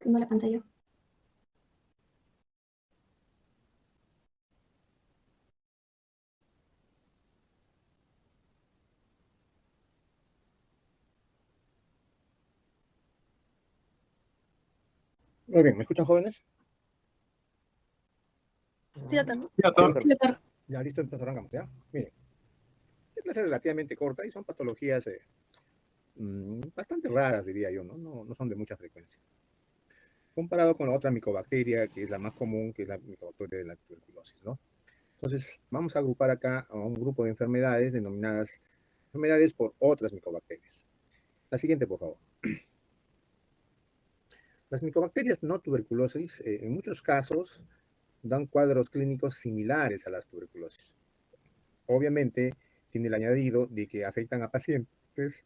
compartiendo la pantalla. Muy bien, ¿me escuchan, jóvenes? Sí, doctor. Sí, doctor. Sí, doctor. Ya, listo, entonces arrancamos, ¿ya? Miren, esta clase es relativamente corta y son patologías bastante raras, diría yo, ¿no? No son de mucha frecuencia. Comparado con la otra micobacteria, que es la más común, que es la micobacteria de la tuberculosis, ¿no? Entonces, vamos a agrupar acá a un grupo de enfermedades denominadas enfermedades por otras micobacterias. La siguiente, por favor. Las micobacterias no tuberculosis, en muchos casos, dan cuadros clínicos similares a las tuberculosis. Obviamente, tiene el añadido de que afectan a pacientes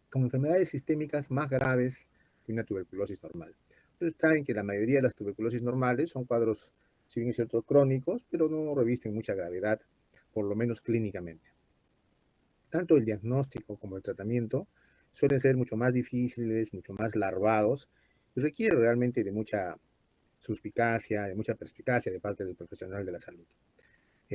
con enfermedades sistémicas más graves que una tuberculosis normal. Entonces, saben que la mayoría de las tuberculosis normales son cuadros, si bien es cierto, crónicos, pero no revisten mucha gravedad, por lo menos clínicamente. Tanto el diagnóstico como el tratamiento suelen ser mucho más difíciles, mucho más larvados, y requiere realmente de mucha suspicacia, de mucha perspicacia de parte del profesional de la salud.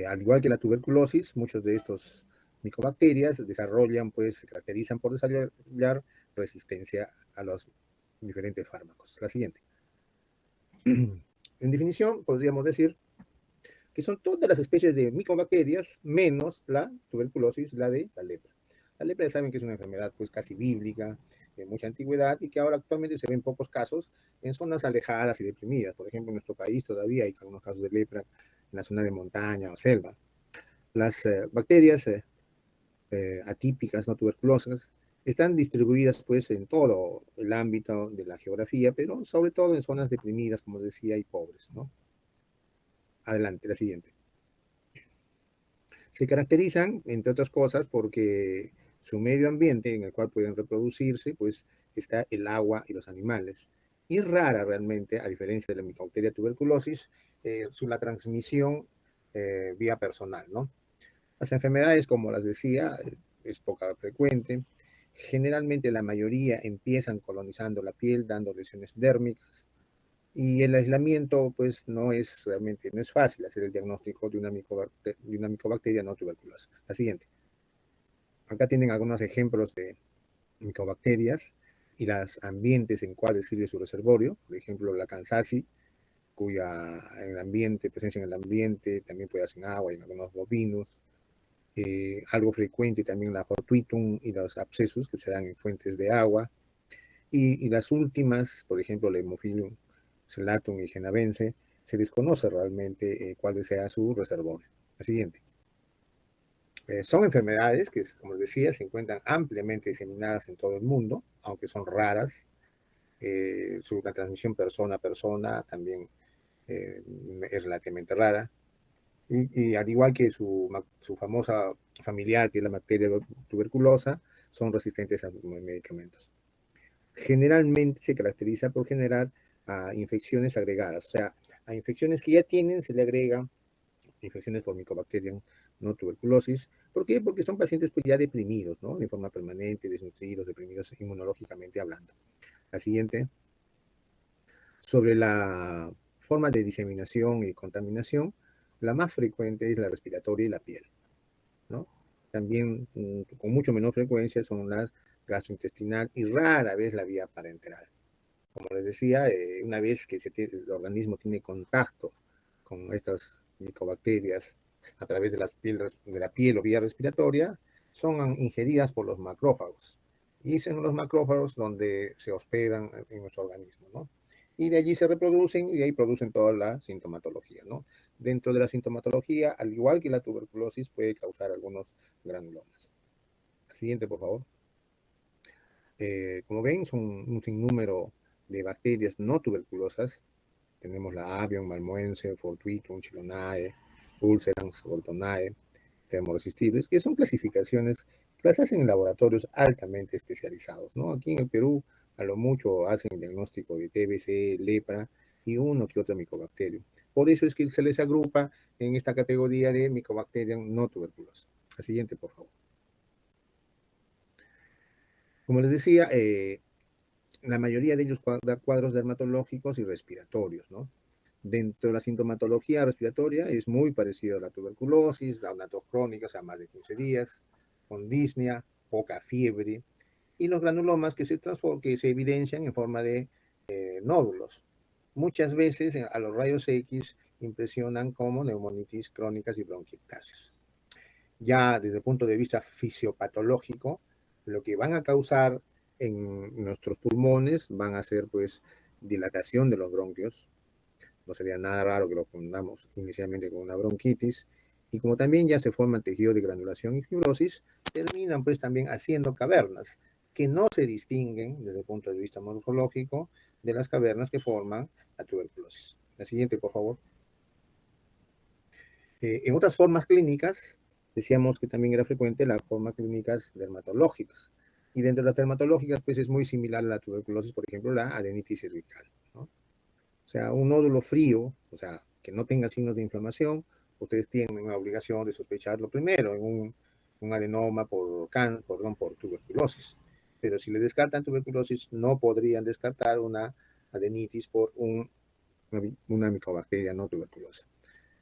Al igual que la tuberculosis, muchos de estos micobacterias desarrollan, pues, se caracterizan por desarrollar resistencia a los diferentes fármacos. La siguiente. En definición, podríamos decir que son todas las especies de micobacterias menos la tuberculosis, la de la lepra. La lepra ya saben que es una enfermedad, pues, casi bíblica, de mucha antigüedad, y que ahora actualmente se ven pocos casos en zonas alejadas y deprimidas. Por ejemplo, en nuestro país todavía hay algunos casos de lepra en la zona de montaña o selva. Las bacterias atípicas, no tuberculosas, están distribuidas, pues, en todo el ámbito de la geografía, pero sobre todo en zonas deprimidas, como decía, y pobres, ¿no? Adelante, la siguiente. Se caracterizan, entre otras cosas, porque su medio ambiente en el cual pueden reproducirse, pues, está el agua y los animales. Y es rara realmente, a diferencia de la Mycobacteria tuberculosis, la transmisión vía personal, ¿no? Las enfermedades, como las decía, es poca frecuente. Generalmente la mayoría empiezan colonizando la piel, dando lesiones dérmicas. Y el aislamiento, pues, no es realmente, no es fácil hacer el diagnóstico de una micobacteria no tuberculosa. La siguiente. Acá tienen algunos ejemplos de micobacterias y los ambientes en cuales sirve su reservorio. Por ejemplo, la Kansasi, cuya presencia en el ambiente también puede hacer en agua y en algunos bovinos. Algo frecuente también la Fortuitum y los abscesos que se dan en fuentes de agua. Y las últimas, por ejemplo, la Haemophilus cellatum y genavense, se desconoce realmente cuál sea su reservorio. La siguiente. Son enfermedades que, como les decía, se encuentran ampliamente diseminadas en todo el mundo, aunque son raras. La transmisión persona a persona también es relativamente rara. Y al igual que su famosa familiar, que es la bacteria tuberculosa, son resistentes a medicamentos. Generalmente se caracteriza por generar infecciones agregadas, o sea, a infecciones que ya tienen se le agregan infecciones por Mycobacterium no tuberculosis. ¿Por qué? Porque son pacientes, pues, ya deprimidos, ¿no? De forma permanente, desnutridos, deprimidos inmunológicamente hablando. La siguiente. Sobre la forma de diseminación y contaminación, la más frecuente es la respiratoria y la piel, ¿no? También, con mucho menor frecuencia, son las gastrointestinal y rara vez la vía parenteral. Como les decía, una vez que el organismo tiene contacto con estas micobacterias a través de la piel o vía respiratoria, son ingeridas por los macrófagos. Y son los macrófagos donde se hospedan en nuestro organismo, ¿no? Y de allí se reproducen y de ahí producen toda la sintomatología, ¿no? Dentro de la sintomatología, al igual que la tuberculosis, puede causar algunos granulomas. La siguiente, por favor. Como ven, son un sinnúmero de bacterias no tuberculosas. Tenemos la Avium, Malmoense, Fortuitum, Chilonae, Ulcerans, Boltonae, termoresistibles, que son clasificaciones que las hacen en laboratorios altamente especializados, ¿no? Aquí en el Perú, a lo mucho hacen el diagnóstico de TBC, lepra y uno que otro micobacterio. Por eso es que se les agrupa en esta categoría de Mycobacterium no tuberculosa. La siguiente, por favor. Como les decía, La mayoría de ellos da cuadros dermatológicos y respiratorios, ¿no? Dentro de la sintomatología respiratoria es muy parecido a la tuberculosis, da una tos crónica, o sea, más de 15 días, con disnea, poca fiebre, y los granulomas que se evidencian en forma de nódulos. Muchas veces a los rayos X impresionan como neumonitis crónicas y bronquiectasias. Ya desde el punto de vista fisiopatológico, lo que van a causar en nuestros pulmones van a ser pues dilatación de los bronquios. No sería nada raro que lo confundamos inicialmente con una bronquitis. Y como también ya se forman tejidos de granulación y fibrosis, terminan pues también haciendo cavernas que no se distinguen desde el punto de vista morfológico de las cavernas que forman la tuberculosis. La siguiente, por favor. En otras formas clínicas, decíamos que también era frecuente las formas clínicas dermatológicas. Y dentro de las dermatológicas, pues es muy similar a la tuberculosis, por ejemplo, la adenitis cervical, ¿no? O sea, un nódulo frío, o sea, que no tenga signos de inflamación, ustedes tienen una obligación de sospecharlo primero en un adenoma por tuberculosis. Pero si le descartan tuberculosis, no podrían descartar una adenitis por una micobacteria no tuberculosa.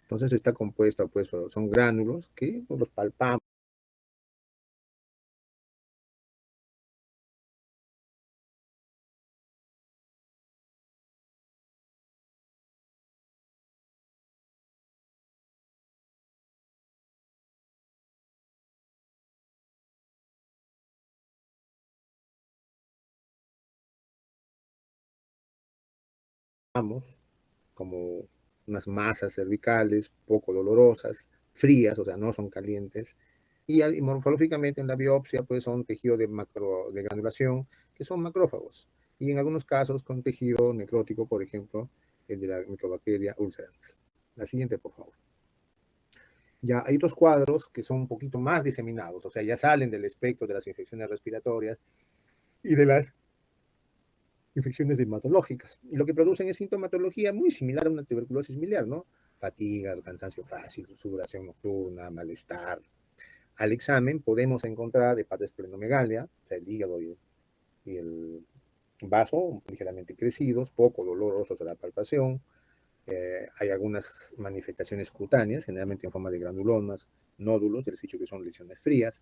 Entonces está compuesta, pues, son gránulos que los palpamos. Como unas masas cervicales poco dolorosas, frías, o sea, no son calientes, y morfológicamente en la biopsia pues son tejidos de granulación que son macrófagos, y en algunos casos con tejido necrótico, por ejemplo, el de la micobacteria ulcerans. La siguiente, por favor. Ya hay otros cuadros que son un poquito más diseminados, o sea, ya salen del espectro de las infecciones respiratorias y de las infecciones dermatológicas. Y lo que producen es sintomatología muy similar a una tuberculosis miliar, ¿no? Fatiga, cansancio fácil, sudoración nocturna, malestar. Al examen podemos encontrar hepatosplenomegalia, o sea, el hígado y el vaso ligeramente crecidos, poco dolorosos a la palpación. Hay algunas manifestaciones cutáneas, generalmente en forma de granulomas, nódulos, les he dicho que son lesiones frías.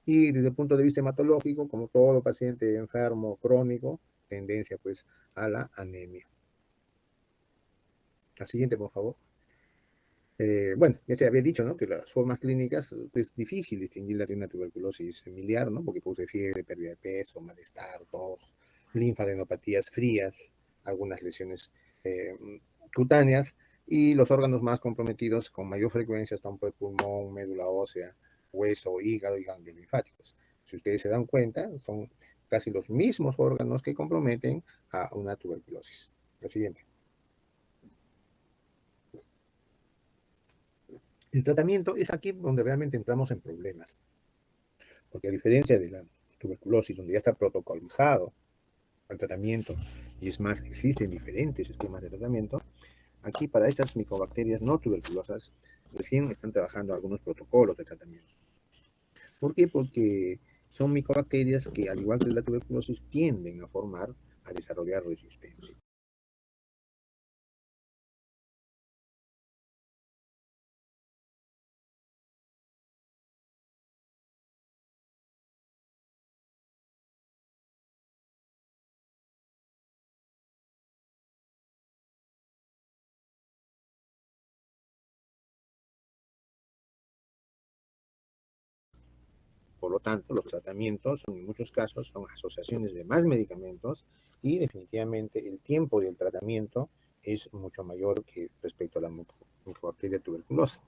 Y desde el punto de vista hematológico, como todo paciente enfermo crónico, tendencia pues a la anemia. La siguiente, por favor. Bueno, ya te había dicho, ¿no? Que las formas clínicas es difícil distinguirla de una tuberculosis miliar, ¿no? Porque produce fiebre, pérdida de peso, malestar, tos, linfadenopatías frías, algunas lesiones eh, cutáneas y los órganos más comprometidos con mayor frecuencia están por pulmón, médula ósea, hueso, hígado y ganglios linfáticos. Si ustedes se dan cuenta, son casi los mismos órganos que comprometen a una tuberculosis. Lo siguiente. El tratamiento es aquí donde realmente entramos en problemas, porque a diferencia de la tuberculosis, donde ya está protocolizado el tratamiento, y es más, existen diferentes esquemas de tratamiento, aquí para estas micobacterias no tuberculosas recién están trabajando algunos protocolos de tratamiento. ¿Por qué? Porque son micobacterias que, al igual que la tuberculosis, tienden a desarrollar resistencia. Por lo tanto, los tratamientos en muchos casos son asociaciones de más medicamentos y definitivamente el tiempo del tratamiento es mucho mayor que respecto a la micobacteria tuberculosa.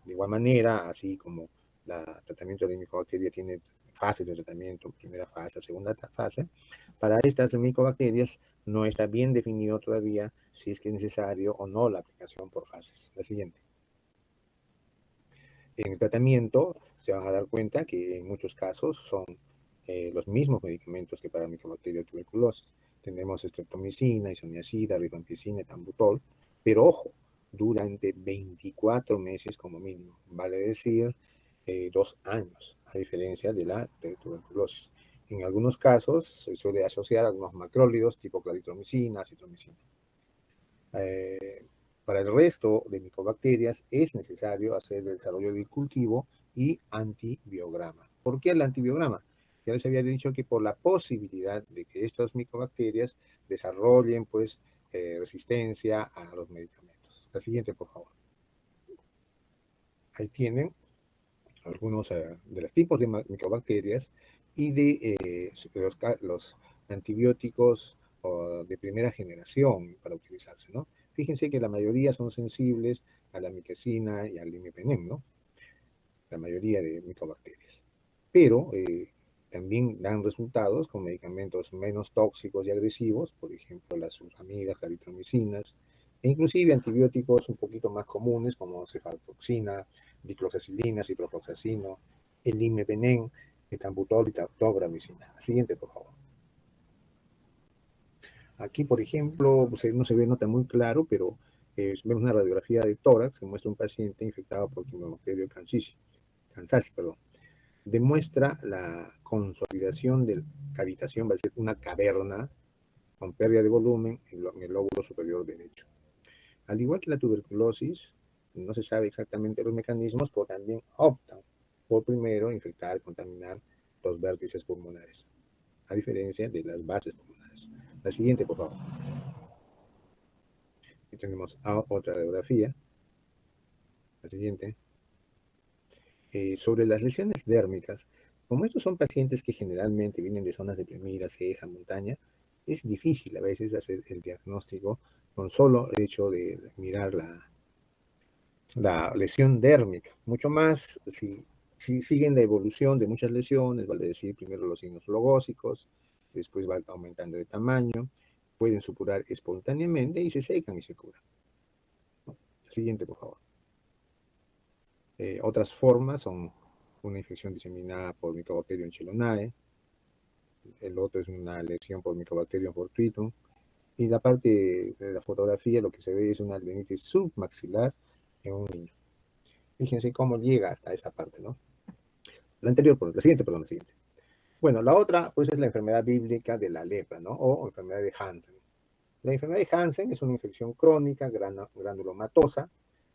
De igual manera, así como el tratamiento de micobacteria tiene fases de tratamiento, primera fase, segunda fase, para estas micobacterias no está bien definido todavía si es que es necesario o no la aplicación por fases. La siguiente. En el tratamiento se van a dar cuenta que en muchos casos son los mismos medicamentos que para Mycobacteria tuberculosis. Tenemos streptomicina, isoniazida, rifampicina, etambutol, pero ojo, durante 24 meses como mínimo, vale decir 2 años, a diferencia de la tuberculosis. En algunos casos se suele asociar a algunos macrólidos tipo claritromicina, citromicina. Eh, para el resto de micobacterias es necesario hacer el desarrollo de cultivo y antibiograma. ¿Por qué el antibiograma? Ya les había dicho que por la posibilidad de que estas micobacterias desarrollen pues resistencia a los medicamentos. La siguiente, por favor. Ahí tienen algunos de los tipos de micobacterias y de los antibióticos de primera generación para utilizarse, ¿no? Fíjense que la mayoría son sensibles a la micecina y al imipenem, ¿no? La mayoría de micobacterias. Pero también dan resultados con medicamentos menos tóxicos y agresivos, por ejemplo, las sulfamidas, claritromicinas, e inclusive antibióticos un poquito más comunes como cefalroxina, dicloxacilina, ciprofloxacino, el imipenem, etambutol y tobramicina. La siguiente, por favor. Aquí, por ejemplo, pues, no se ve nota muy claro, pero vemos una radiografía de tórax que muestra un paciente infectado por Quimobacterium cansaci, perdón. Demuestra la consolidación de cavitación, va a ser una caverna con pérdida de volumen en el lóbulo superior derecho. Al igual que la tuberculosis, no se sabe exactamente los mecanismos, pero también optan por primero infectar, contaminar los vértices pulmonares, a diferencia de las bases pulmonares. La siguiente, por favor. Aquí tenemos otra radiografía. La siguiente. Sobre las lesiones dérmicas, como estos son pacientes que generalmente vienen de zonas deprimidas, ceja, montaña, es difícil a veces hacer el diagnóstico con solo el hecho de mirar la lesión dérmica. Mucho más si siguen la evolución de muchas lesiones, vale decir, primero los signos logósicos, después va aumentando de tamaño, pueden supurar espontáneamente y se secan y se curan. Siguiente, por favor. Otras formas son una infección diseminada por Mycobacterium chelonae, el otro es una lesión por Mycobacterium fortuitum, y la parte de la fotografía lo que se ve es una adenitis submaxilar en un niño. Fíjense cómo llega hasta esa parte, ¿no? La siguiente, perdón, la siguiente. Bueno, la otra, pues, es la enfermedad bíblica de la lepra, ¿no? O enfermedad de Hansen. La enfermedad de Hansen es una infección crónica granulomatosa,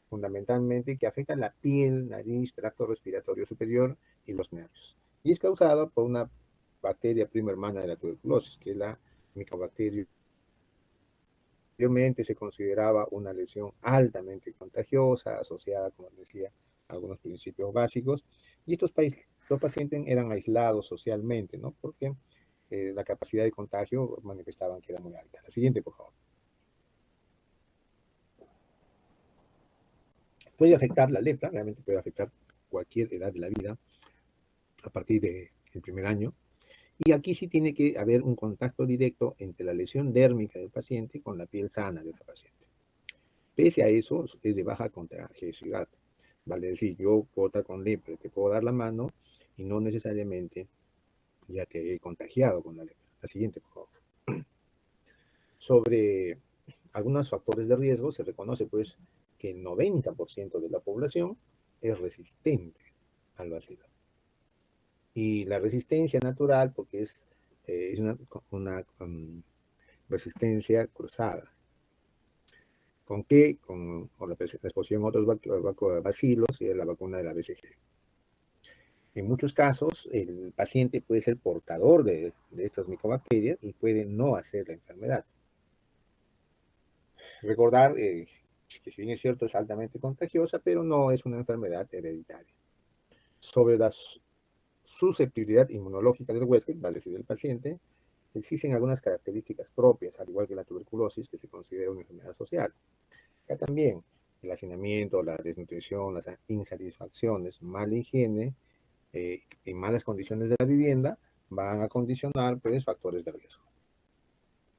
fundamentalmente que afecta la piel, nariz, tracto respiratorio superior y los nervios. Y es causada por una bacteria prima hermana de la tuberculosis, que es la Mycobacterium. Anteriormente se consideraba una lesión altamente contagiosa, asociada, como decía, a algunos principios básicos, y estos pacientes eran aislados socialmente, ¿no? Porque la capacidad de contagio manifestaban que era muy alta. La siguiente, por favor. Puede afectar la lepra, realmente puede afectar cualquier edad de la vida a partir del primer año. Y aquí sí tiene que haber un contacto directo entre la lesión dérmica del paciente con la piel sana del paciente. Pese a eso, es de baja contagiosidad. Vale decir, yo puedo estar con lepra, te puedo dar la mano y no necesariamente ya te he contagiado con la lepra. La siguiente, por favor. Sobre algunos factores de riesgo, se reconoce pues que el 90% de la población es resistente al bacilo. Y la resistencia natural, porque es una resistencia cruzada. ¿Con qué? Con la exposición a otros bacilos y la vacuna de la BCG. En muchos casos, el paciente puede ser portador de estas micobacterias y puede no hacer la enfermedad. Recordar que si bien es cierto es altamente contagiosa, pero no es una enfermedad hereditaria. Sobre la susceptibilidad inmunológica del huésped, vale decir del paciente, existen algunas características propias, al igual que la tuberculosis, que se considera una enfermedad social. Acá también el hacinamiento, la desnutrición, las insatisfacciones, mala higiene y malas condiciones de la vivienda van a condicionar pues, factores de riesgo.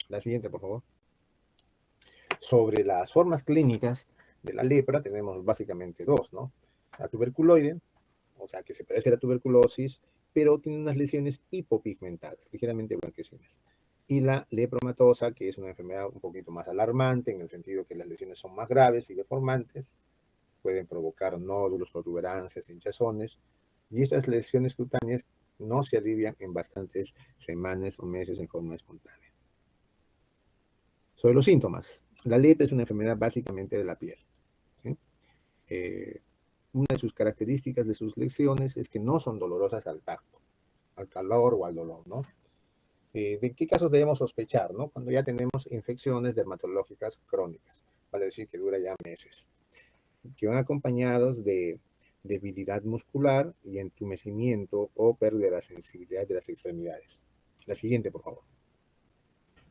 La siguiente, por favor. Sobre las formas clínicas de la lepra tenemos básicamente dos, ¿no? La tuberculoide, o sea, que se parece a la tuberculosis, pero tiene unas lesiones hipopigmentadas, ligeramente blanquecinas. Y la lepromatosa, que es una enfermedad un poquito más alarmante, en el sentido que las lesiones son más graves y deformantes, pueden provocar nódulos, protuberancias, hinchazones, y estas lesiones cutáneas no se alivian en bastantes semanas o meses en forma espontánea. Sobre los síntomas, la lepra es una enfermedad básicamente de la piel, ¿sí? Eh, una de sus características de sus lesiones es que no son dolorosas al tacto, al calor o al dolor, ¿no? ¿De qué casos debemos sospechar, no? Cuando ya tenemos infecciones dermatológicas crónicas, vale decir que dura ya meses, que van acompañados de debilidad muscular y entumecimiento o pérdida de la sensibilidad de las extremidades. La siguiente, por favor.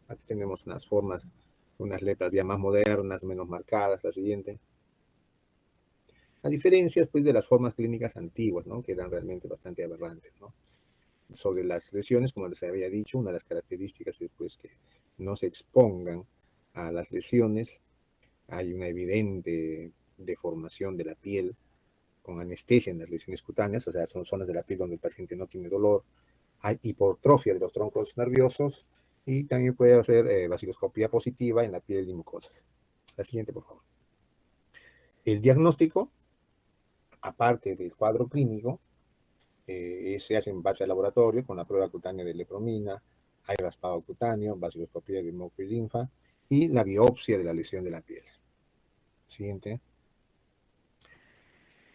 Aquí tenemos unas formas, unas lepras ya más modernas, menos marcadas. La siguiente. A diferencia, pues, de las formas clínicas antiguas, ¿no? Que eran realmente bastante aberrantes, ¿no? Sobre las lesiones, como les había dicho, una de las características es, pues, que no se expongan a las lesiones. Hay una evidente deformación de la piel con anestesia en las lesiones cutáneas, o sea, son zonas de la piel donde el paciente no tiene dolor. Hay hipertrofia de los troncos nerviosos y también puede haber vaciloscopía positiva en la piel y mucosas. La siguiente, por favor. El diagnóstico, aparte del cuadro clínico, se hace en base al laboratorio con la prueba cutánea de lepromina, hay raspado cutáneo, vaciloscopía de moco y linfa y la biopsia de la lesión de la piel. Siguiente.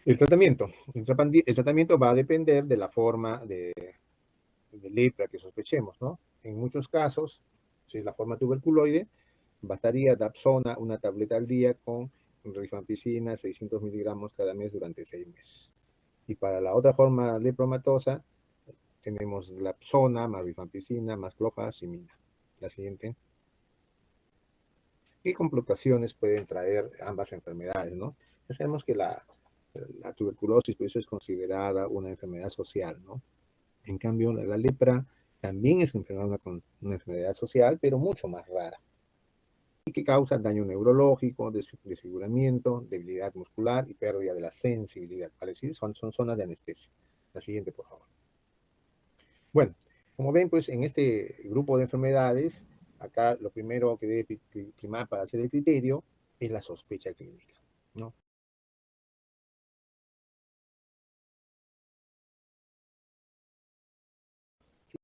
El tratamiento. El tratamiento va a depender de la forma de lepra que sospechemos, ¿no? En muchos casos, si es la forma tuberculoide, bastaría Dapsona, una tableta al día con rifampicina, 600 miligramos cada mes durante 6 meses. Y para la otra forma lepromatosa, tenemos Dapsona, más rifampicina, más clofazimina. La siguiente. ¿Qué complicaciones pueden traer ambas enfermedades, no? Ya sabemos que la tuberculosis pues, es considerada una enfermedad social, ¿no? En cambio, la lepra también es una enfermedad social, pero mucho más rara, y que causa daño neurológico, desfiguramiento, debilidad muscular y pérdida de la sensibilidad. ¿Vale? ¿Sí? Son zonas de anestesia. La siguiente, por favor. Bueno, como ven, pues en este grupo de enfermedades, acá lo primero que debe primar para hacer el criterio es la sospecha clínica, ¿no?